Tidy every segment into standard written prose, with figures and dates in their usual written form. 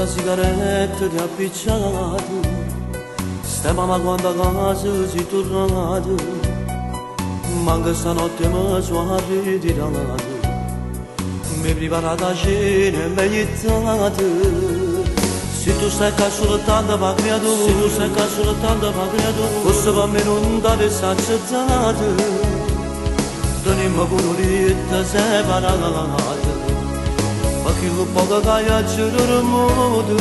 quanta sigaretta ti ha appicciato, stai mamma quando a casa sei tornato, manca stanotte mi sono ritirato, mi preparata a cena e mi hai aiutato. Se tu stai qua soltanto per creatura, se tu stai qua soltanto per creatura, forse per me non t'avessi accettato, tenimmo pure un'oretta separata, ma che poco che hai c'era modo.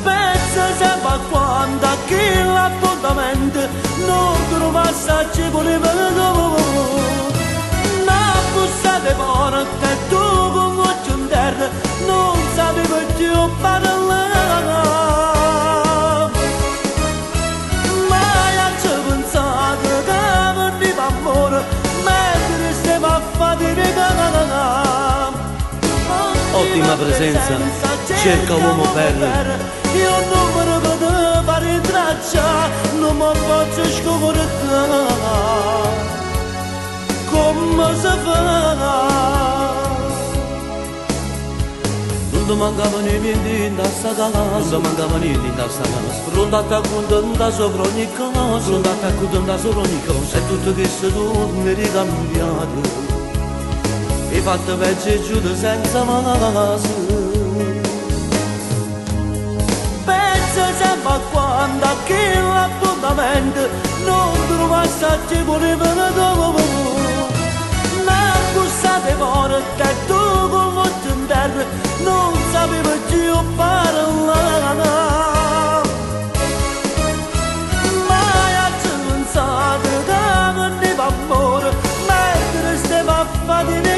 Pensa sempre a quando che l'appuntamento non trovasse agevolevole, ma bussate porte e tu con voce in terra non sapevo più parlare. Mai ci ho pensato che veniva amore mentre stiamo a faticare. Ottima presenza, cerca uomo per. Io non me ne vedo fare traccia, non mi faccio scordare come si fa. Non mancava niente in questa casa, non mancava niente in questa casa. Pronto a t'accontentare sopra ogni cosa, pronto a t'accontentare sopra ogni cosa. E tutto questo tu mi hai ricambiato, hai fatto peggio e giù senza masa. Sempre a quando che l'appuntamento non trovasse agevolevole dopo, ma bussate porte e tu con voce in terra non sapevo più parlare. Mai ci ho pensato che veniva amore mentre stiamo a faticare.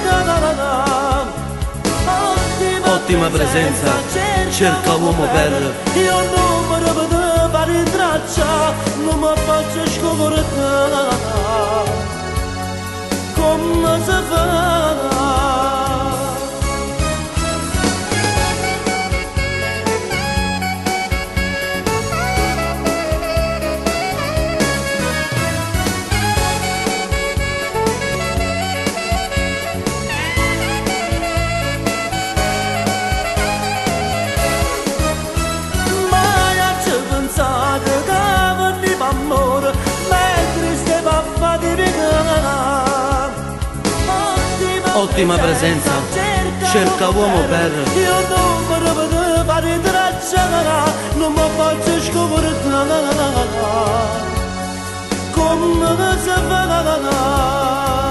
Ottima presenza, cerca uomo per. Io non me ne vedo fare traccia, non mi faccio scordare come si fa. Ottima presenza, cerca uomo per. Io non me ne vedo fare traccia, non mi faccio scordare come si fa.